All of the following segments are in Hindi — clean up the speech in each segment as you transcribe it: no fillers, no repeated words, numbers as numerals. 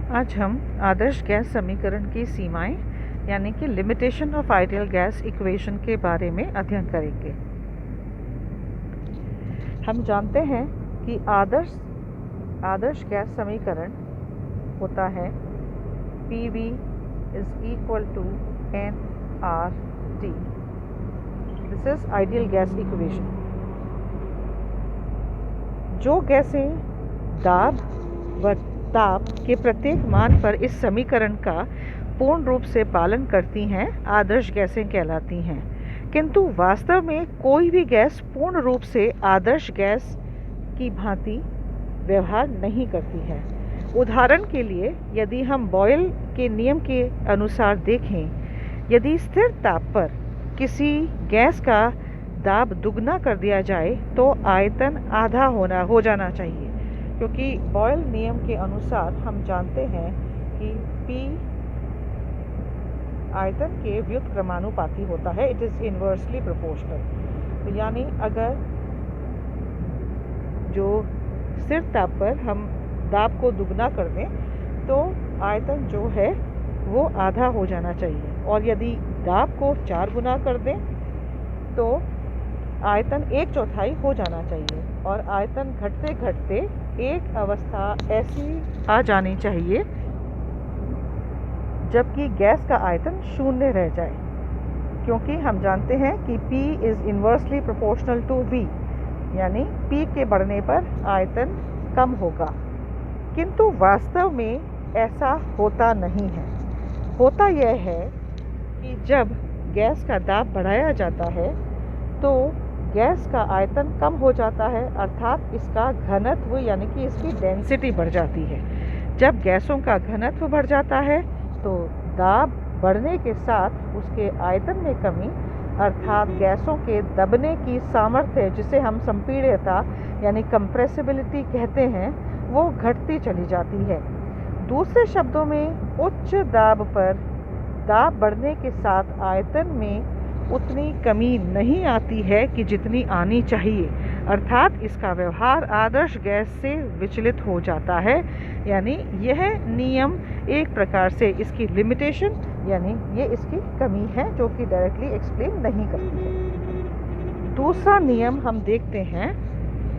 आज हम आदर्श गैस समीकरण की सीमाएं यानी कि limitation of ideal gas equation के बारे में अध्ययन करेंगे। हम जानते हैं कि आदर्श गैस समीकरण होता है PV = nRT। This is ideal gas equation. जो गैसें दाब व ताप के प्रत्येक मान पर इस समीकरण का पूर्ण रूप से पालन करती हैं आदर्श गैसें कहलाती हैं, किंतु वास्तव में कोई भी गैस पूर्ण रूप से आदर्श गैस की भांति व्यवहार नहीं करती है। उदाहरण के लिए यदि हम बॉयल के नियम के अनुसार देखें, यदि स्थिर ताप पर किसी गैस का दाब दुगना कर दिया जाए तो आयतन आधा हो जाना चाहिए, क्योंकि बॉयल नियम के अनुसार हम जानते हैं कि P आयतन के व्युत्क्रमानुपाती होता है। It is inversely proportional. तो यानी अगर जो स्थिर ताप पर हम दाब को दुगना कर दें तो आयतन जो है वो आधा हो जाना चाहिए, और यदि दाब को 4 गुना कर दें तो आयतन 1/4 हो जाना चाहिए, और आयतन घटते घटते एक अवस्था ऐसी आ जानी चाहिए जबकि गैस का आयतन 0 रह जाए, क्योंकि हम जानते हैं कि P is inversely proportional to V, यानी P के बढ़ने पर आयतन कम होगा। किंतु वास्तव में ऐसा होता नहीं है। होता यह है कि जब गैस का दाब बढ़ाया जाता है तो गैस का आयतन कम हो जाता है, अर्थात इसका घनत्व यानी कि इसकी डेंसिटी बढ़ जाती है। जब गैसों का घनत्व बढ़ जाता है तो दाब बढ़ने के साथ उसके आयतन में कमी, अर्थात गैसों के दबने की सामर्थ्य, जिसे हम संपीड्यता यानी कंप्रेसिबिलिटी कहते हैं, वो घटती चली जाती है। दूसरे शब्दों में उच्च दाब पर दाब बढ़ने के साथ आयतन में उतनी कमी नहीं आती है कि जितनी आनी चाहिए, अर्थात इसका व्यवहार आदर्श गैस से विचलित हो जाता है। यानी यह नियम एक प्रकार से इसकी लिमिटेशन यानी ये इसकी कमी है, जो कि डायरेक्टली एक्सप्लेन नहीं करती है। दूसरा नियम हम देखते हैं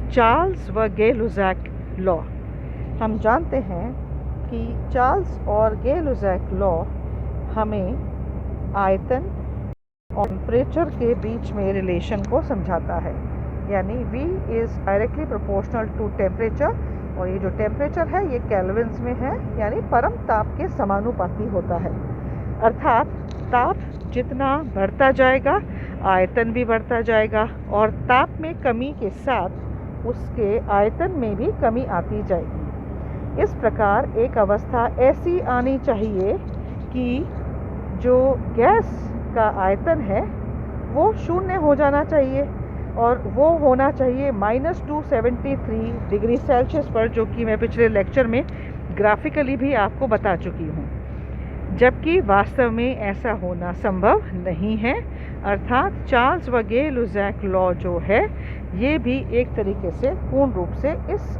चार्ल्स व गे-लुज़ैक लॉ। हम जानते हैं कि चार्ल्स और गे-लुज़ैक लॉ हमें आयतन और टेम्परेचर के बीच में रिलेशन को समझाता है, यानी V is directly proportional to temperature, और ये जो टेम्परेचर है ये केल्विन्स में है, यानी परम ताप के समानुपाती होता है। अर्थात ताप जितना बढ़ता जाएगा आयतन भी बढ़ता जाएगा, और ताप में कमी के साथ उसके आयतन में भी कमी आती जाएगी। इस प्रकार एक अवस्था ऐसी आनी चाहिए कि जो गैस का आयतन है वो 0 हो जाना चाहिए, और वो होना चाहिए -273 डिग्री सेल्सियस पर, जो कि मैं पिछले लेक्चर में ग्राफिकली भी आपको बता चुकी हूँ, जबकि वास्तव में ऐसा होना संभव नहीं है। अर्थात चार्ल्स व गे-लुज़ैक लॉ जो है ये भी एक तरीके से पूर्ण रूप से इस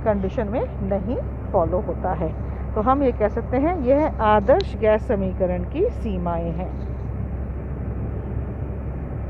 कंडीशन में नहीं फॉलो होता है। तो हम ये कह सकते हैं यह आदर्श गैस समीकरण की सीमाएं हैं।